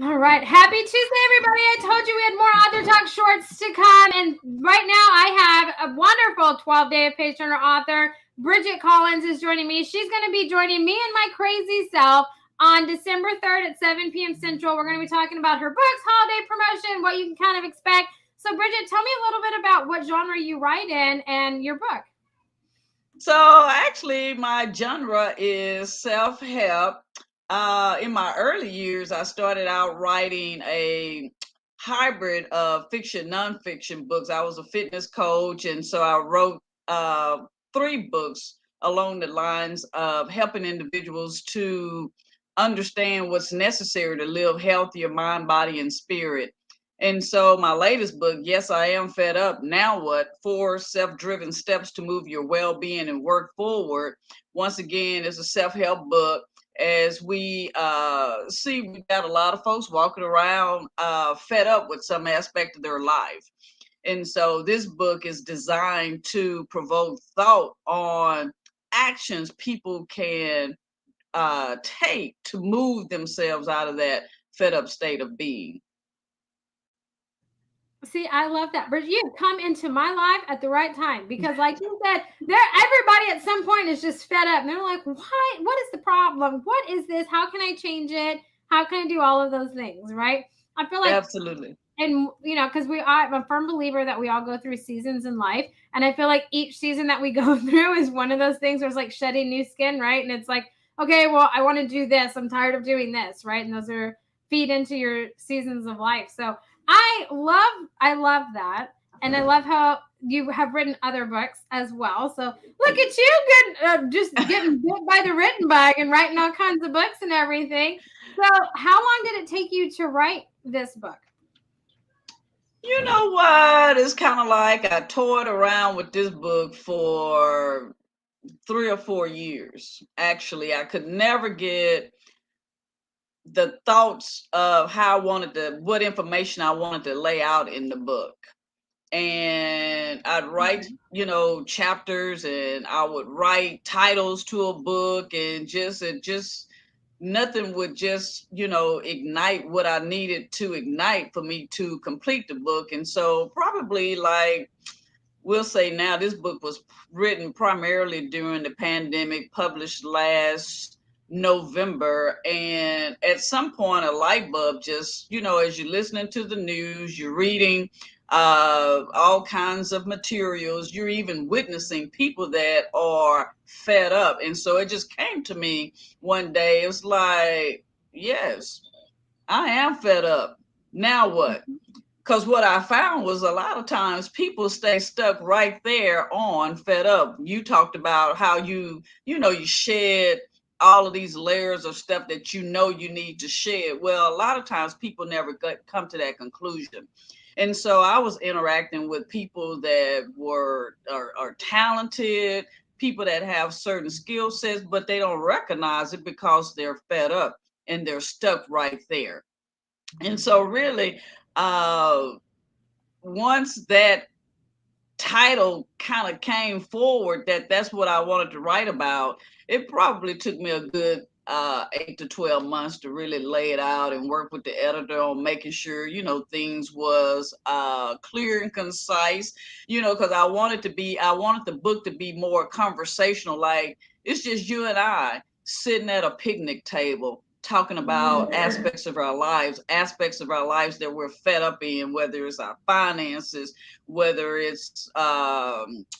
All right. Happy Tuesday, everybody. I told you we had more Author Talk shorts to come. And right now I have a wonderful 12-day of page turner author. Bridgette Collins is joining me. She's going to be joining me and my crazy self on December 3rd at 7 p.m. Central. We're going to be talking about her books, holiday promotion, what you can kind of expect. So, Bridgette, tell me a little bit about what genre you write in and your book. So actually, my genre is self-help. In my early years, I started out writing a hybrid of fiction, nonfiction books. I was a fitness coach, and so I wrote three books along the lines of helping individuals to understand what's necessary to live healthier mind, body, and spirit. And so my latest book, Yes, I Am Fed Up. Now what? 4 self-driven steps to move your well-being and work forward. Once again, it's a self-help book. As we see, we've got a lot of folks walking around fed up with some aspect of their life. And so this book is designed to provoke thought on actions people can take to move themselves out of that fed up state of being. See, I love that. But you come into my life at the right time because, like you said, everybody at some point is just fed up. And they're like, why? What is the problem? What is this? How can I change it? How can I do all of those things? Right? I feel like, Absolutely. and because I'm a firm believer that we all go through seasons in life. And I feel like each season that we go through is one of those things where it's like shedding new skin, right? And it's like, okay, well, I want to do this. I'm tired of doing this, right? And those are feed into your seasons of life. So I love that, and I love how you have written other books as well. So look at you, just getting bit by the written bug and writing all kinds of books and everything. So how long did it take you to write this book? You know what? It's kind of like I toyed around with this book for 3 or 4 years. Actually, I could never get the thoughts of how I wanted to, what information I wanted to lay out in the book. And I'd write, chapters, and I would write titles to a book, and just nothing would just, ignite what I needed to ignite for me to complete the book. And so probably like we'll say now this book was written primarily during the pandemic, published last November. And at some point, a light bulb just, as you're listening to the news, you're reading all kinds of materials, you're even witnessing people that are fed up. And so it just came to me one day. It was like, yes, I am fed up. Now what? Because what I found was a lot of times people stay stuck right there on fed up. You talked about how you shed all of these layers of stuff that you need to shed. Well, a lot of times people never come to that conclusion. And so I was interacting with people that are talented, people that have certain skill sets, but they don't recognize it because they're fed up and they're stuck right there. And so really, uh, once that title kind of came forward, that's what I wanted to write about, it probably took me a good 8 to 12 months to really lay it out and work with the editor on making sure things was clear and concise, because I wanted the book to be more conversational, like it's just you and I sitting at a picnic table talking about aspects of our lives that we're fed up in, whether it's our finances, whether it's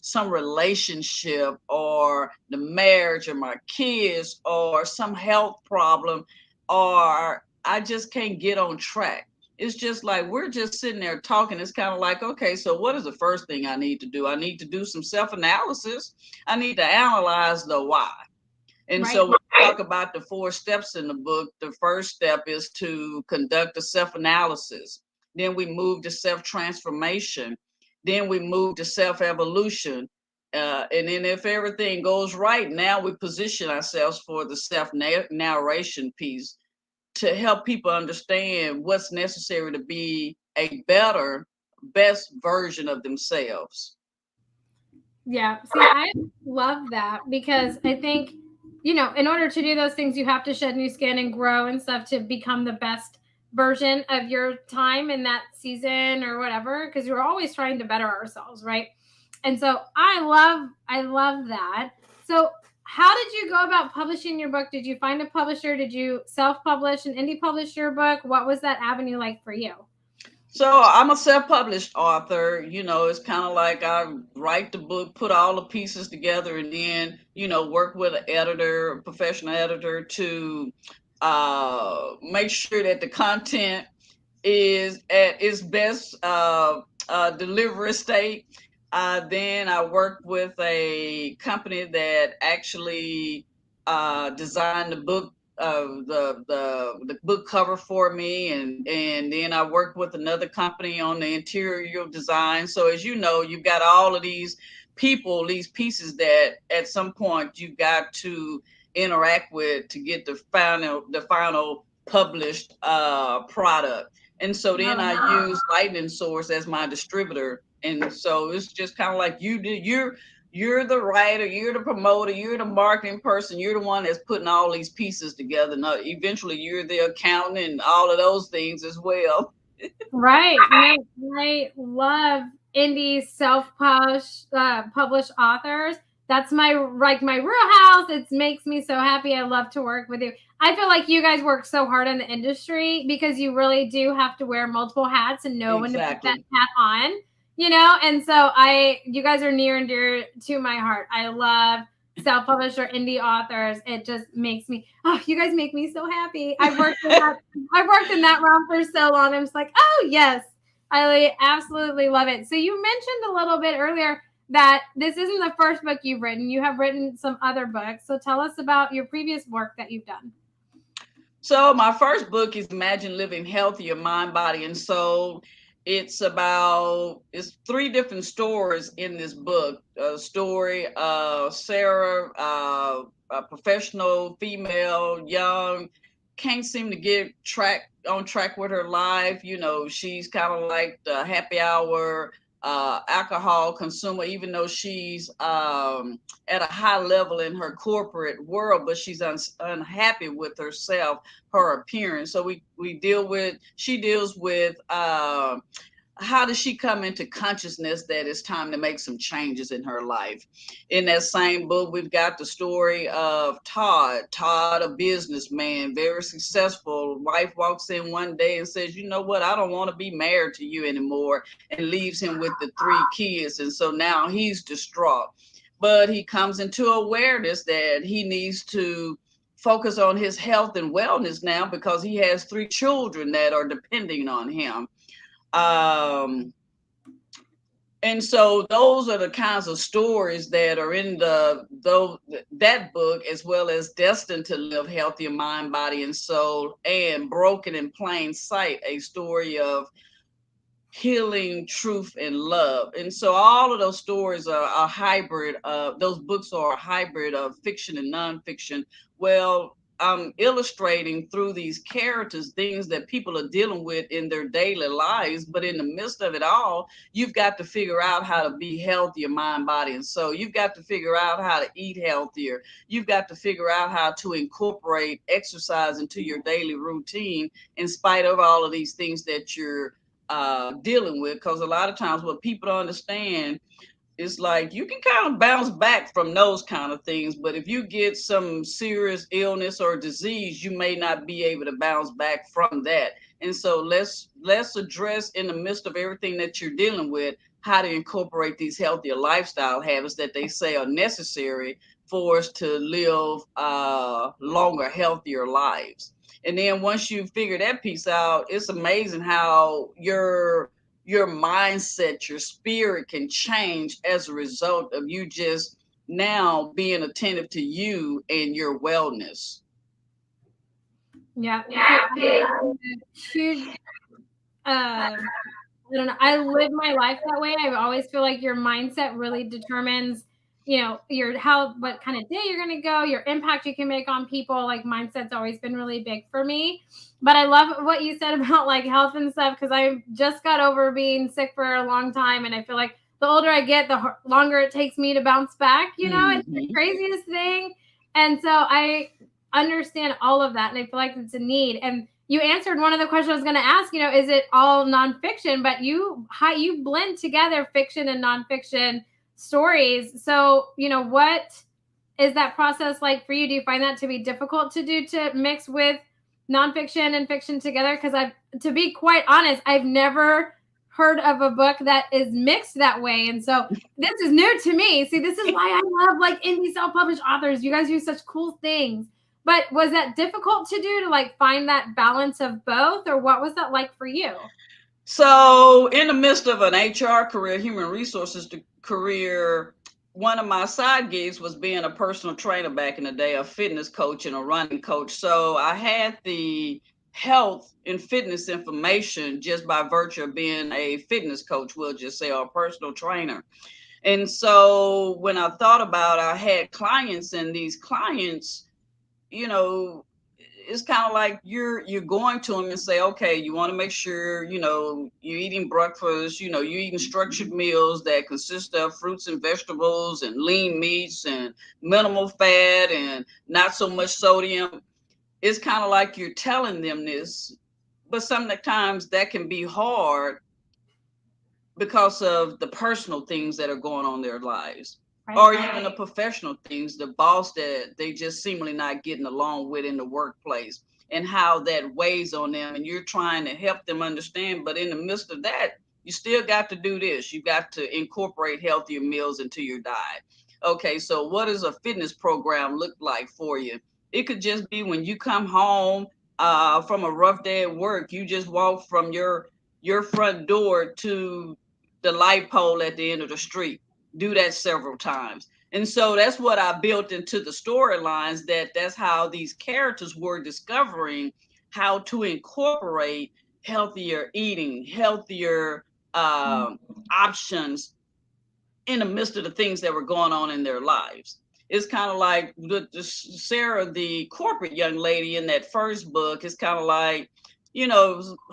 some relationship or the marriage or my kids or some health problem, or I just can't get on track. It's just like we're just sitting there talking. It's kind of like, okay, so what is the first thing I need to do? I need to do some self analysis. I need to analyze the why. And Right. so when we talk about the 4 steps in the book, the first step is to conduct a self-analysis. Then we move to self-transformation. Then we move to self-evolution. And then if everything goes right, now we position ourselves for the self-narration piece to help people understand what's necessary to be a best version of themselves. Yeah. See, I love that because I think, in order to do those things, you have to shed new skin and grow and stuff to become the best version of your time in that season or whatever, because we're always trying to better ourselves, right? And so I love that. So how did you go about publishing your book? Did you find a publisher? Did you self-publish and indie publish your book? What was that avenue like for you? So I'm a self-published author. It's kind of like I write the book, put all the pieces together, and then, work with an editor, a professional editor, to make sure that the content is at its best delivery state. Then I worked with a company that actually designed the book, the book cover for me, and then I worked with another company on the interior design. So as you know, you've got all of these people, these pieces that at some point you've got to interact with to get the final published product. And so then I use Lightning Source as my distributor. And so it's just kind of like you're the writer, you're the promoter, you're the marketing person, you're the one that's putting all these pieces together. Now, eventually you're the accountant and all of those things as well. Right. No, I love indie self-published published authors. That's my my real house. It makes me so happy. I love to work with you. I feel like you guys work so hard in the industry because you really do have to wear multiple hats and know when to put that hat on, And so you guys are near and dear to my heart. I love self-published or indie authors. It just makes me, you guys make me so happy. I've worked in that realm for so long. I'm just like, oh yes, I absolutely love it. So you mentioned a little bit earlier that this isn't the first book you've written. You have written some other books. So tell us about your previous work that you've done. So my first book is Imagine Living Healthier, Mind, Body, and Soul. It's 3 different stories in this book. A story of Sarah, a professional female, young, can't seem to get on track with her life. She's kind of like the happy hour alcohol consumer, even though she's at a high level in her corporate world, but she's unhappy with herself, her appearance. So she deals with how does she come into consciousness that it's time to make some changes in her life. In that same book, we've got the story of Todd, a businessman, very successful. Wife walks in one day and says, you know what, I don't want to be married to you anymore, and leaves him with the 3 kids. And so now he's distraught. But he comes into awareness that he needs to focus on his health and wellness now because he has 3 children that are depending on him. And so those are the kinds of stories that are in that book, as well as Destined to Live Healthier, Mind, Body, and Soul, and Broken in Plain Sight, a story of healing, truth, and love. And so all of those stories are a hybrid of, those books are a hybrid of fiction and nonfiction. Well, I'm illustrating through these characters things that people are dealing with in their daily lives, but in the midst of it all, you've got to figure out how to be healthier, mind, body, and soul. You've got to figure out how to eat healthier. You've got to figure out how to incorporate exercise into your daily routine in spite of all of these things that you're dealing with. Because a lot of times what people don't understand, it's like you can kind of bounce back from those kind of things, but if you get some serious illness or disease, you may not be able to bounce back from that. And so let's address, in the midst of everything that you're dealing with, how to incorporate these healthier lifestyle habits that they say are necessary for us to live longer, healthier lives. And then once you figure that piece out, it's amazing how your mindset, your spirit can change as a result of you just now being attentive to you and your wellness. Yeah. Huge. I don't know. I live my life that way. I always feel like your mindset really determines, what kind of day you're going to go, your impact you can make on people. Like mindset's always been really big for me. But I love what you said about like health and stuff, because I just got over being sick for a long time. And I feel like the older I get, the longer it takes me to bounce back. It's the craziest thing. And so I understand all of that. And I feel like it's a need. And you answered one of the questions I was going to ask, is it all nonfiction? But you blend together fiction and nonfiction stories. So, what is that process like for you? Do you find that to be difficult to do, to mix with nonfiction and fiction together? Because to be quite honest, I've never heard of a book that is mixed that way. And so this is new to me. See, this is why I love like indie self-published authors. You guys do such cool things. But was that difficult to do, to like find that balance of both, or what was that like for you? So in the midst of an HR career, human resources career, one of my side gigs was being a personal trainer back in the day, a fitness coach and a running coach. So I had the health and fitness information just by virtue of being a fitness coach, we'll just say, or a personal trainer. And so when I thought about, I had clients, and these clients, you know, it's kind of like you're going to them and say, okay, you want to make sure, you're eating breakfast, you're eating structured meals that consist of fruits and vegetables and lean meats and minimal fat and not so much sodium. It's kind of like you're telling them this, but sometimes that can be hard because of the personal things that are going on in their lives, right, or even the professional things, the boss that they just seemingly not getting along with in the workplace, and how that weighs on them. And you're trying to help them understand, but in the midst of that, you still got to do this. You got to incorporate healthier meals into your diet. Okay, so what does a fitness program look like for you? It could just be when you come home from a rough day at work, you just walk from your front door to the light pole at the end of the street. Do that several times. And so that's what I built into the storylines, that's how these characters were discovering how to incorporate healthier eating, healthier options in the midst of the things that were going on in their lives. It's kind of like Sarah, the corporate young lady in that first book, is kind of like,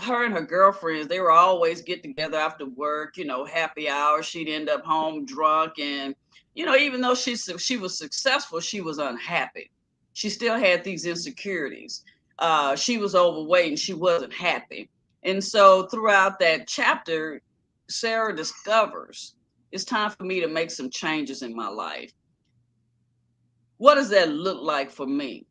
her and her girlfriends, they were always get together after work, happy hour. She'd end up home drunk. And, even though she was successful, she was unhappy. She still had these insecurities. She was overweight and she wasn't happy. And so throughout that chapter, Sarah discovers it's time for me to make some changes in my life. What does that look like for me?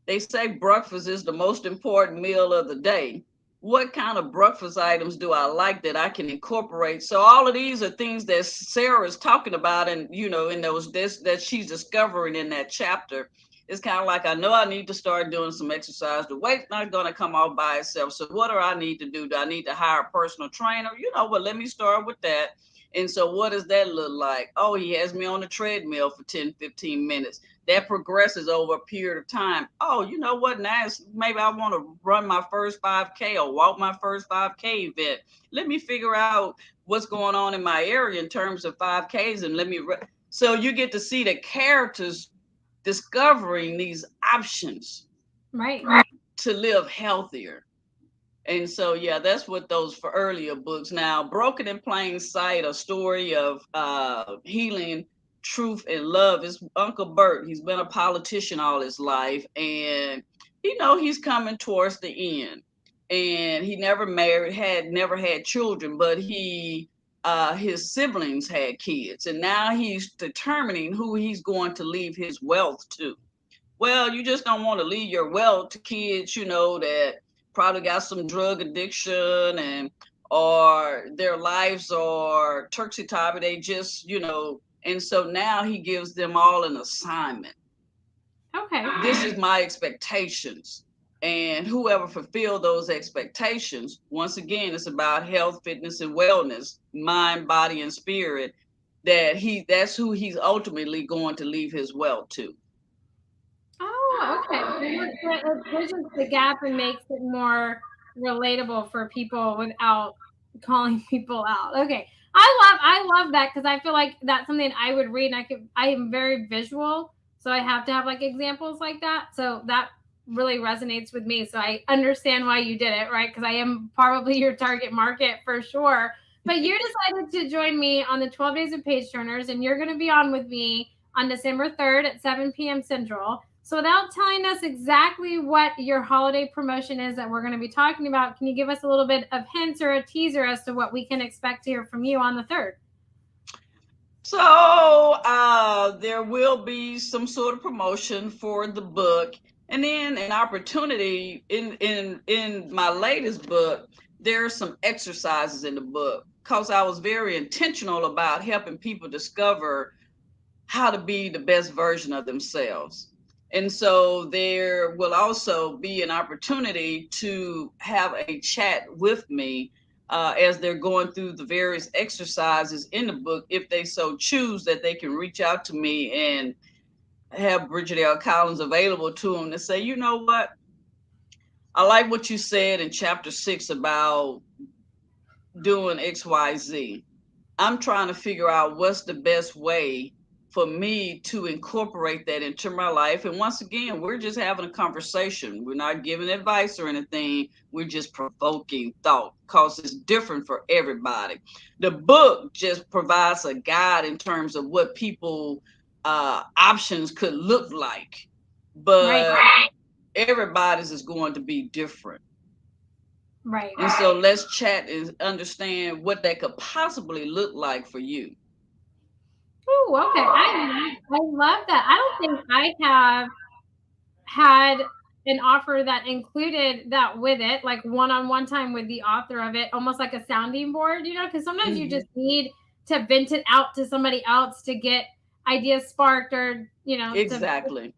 They say breakfast is the most important meal of the day. What kind of breakfast items do I like that I can incorporate? So all of these are things that Sarah is talking about, and in those that she's discovering in that chapter. It's kind of like, I know I need to start doing some exercise. The weight's not going to come off by itself. So what do I need to do? Do I need to hire a personal trainer? Let me start with that. And so what does that look like? Oh, he has me on the treadmill for 10, 15 minutes. That progresses over a period of time. Oh, you know what? Now maybe I want to run my first 5K or walk my first 5K event. Let me figure out what's going on in my area in terms of 5Ks, and so you get to see the characters discovering these options, right, to live healthier. And so, yeah, that's what those for earlier books. Now, Broken in Plain Sight, a story of healing, truth, and love, is Uncle Bert. He's been a politician all his life, and he's coming towards the end. And he never never had children, but his siblings had kids, and now he's determining who he's going to leave his wealth to. Well, you just don't want to leave your wealth to kids, that probably got some drug addiction, or their lives are turksy-turvy. They just, and so now he gives them all an assignment. Okay. This is my expectations. And whoever fulfilled those expectations, once again, it's about health, fitness, and wellness, mind, body, and spirit, that's who he's ultimately going to leave his wealth to. Oh, okay. It bridges the gap and makes it more relatable for people without calling people out. Okay. I love that, because I feel like that's something I would read, and I am very visual, so I have to have like examples like that. So that really resonates with me. So I understand why you did it, right? Because I am probably your target market for sure. But you decided to join me on the 12 Days of Page Turners, and you're going to be on with me on December 3rd at 7 p.m. Central. So So without telling us exactly what your holiday promotion is that we're going to be talking about, can you give us a little bit of hints or a teaser as to what we can expect to hear from you on the 3rd? So there will be some sort of promotion for the book, and then an opportunity in my latest book. There are some exercises in the book because I was very intentional about helping people discover how to be the best version of themselves. And so there will also be an opportunity to have a chat with me as they're going through the various exercises in the book, if they so choose, that they can reach out to me and have Bridgette Collins available to them to say, you know what, I like what you said in chapter 6 about doing XYZ. I'm trying to figure out what's the best way for me to incorporate that into my life. And once again, we're just having a conversation. We're not giving advice or anything. We're just provoking thought because it's different for everybody. The book just provides a guide in terms of what people options could look like, Right. but everybody's is going to be different. Right. And so let's chat and understand what that could possibly look like for you. Oh, okay. I love that. I don't think I have had an offer that included that with it, like one-on-one time with the author of it, almost like a sounding board, because sometimes you just need to vent it out to somebody else to get ideas sparked, or Exactly.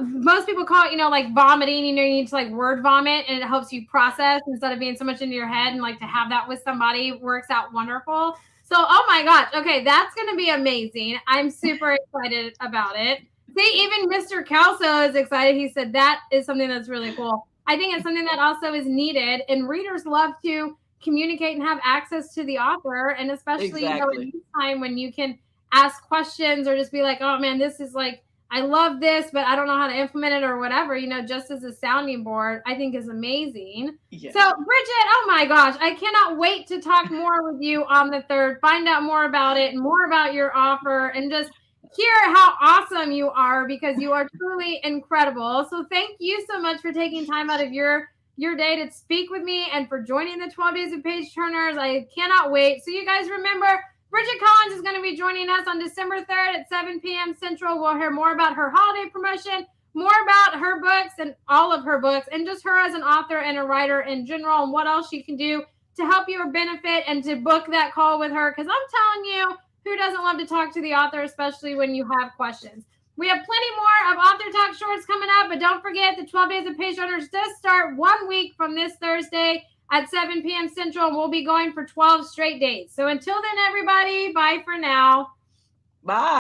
most people call it, like vomiting. You need to like word vomit, and it helps you process instead of being so much into your head. And like to have that with somebody works out wonderful. So, oh my gosh, okay, that's going to be amazing. I'm super excited about it. See, even Mr. Kelso is excited. He said that is something that's really cool. I think it's something that also is needed, and readers love to communicate and have access to the author, and especially at Exactly. this time when you can ask questions or just be like, oh man, this is like, I love this, but I don't know how to implement it or whatever, just as a sounding board, I think is amazing. Yeah. So, Bridgette, oh my gosh, I cannot wait to talk more with you on the 3rd, find out more about it, more about your offer, and just hear how awesome you are, because you are truly incredible. So thank you so much for taking time out of your day to speak with me and for joining the 12 Days of Page Turners. I cannot wait. So you guys remember, Bridgette Collins is going to be joining us on December 3rd at 7 p.m. Central. We'll hear more about her holiday promotion, more about her books and all of her books, and just her as an author and a writer in general, and what else she can do to help you or benefit, and to book that call with her. Because I'm telling you, who doesn't love to talk to the author, especially when you have questions? We have plenty more of Author Talk Shorts coming up, but don't forget the 12 Days of Page Runners does start 1 week from this Thursday at 7 p.m. Central, and we'll be going for 12 straight days. So until then, everybody, bye for now. Bye.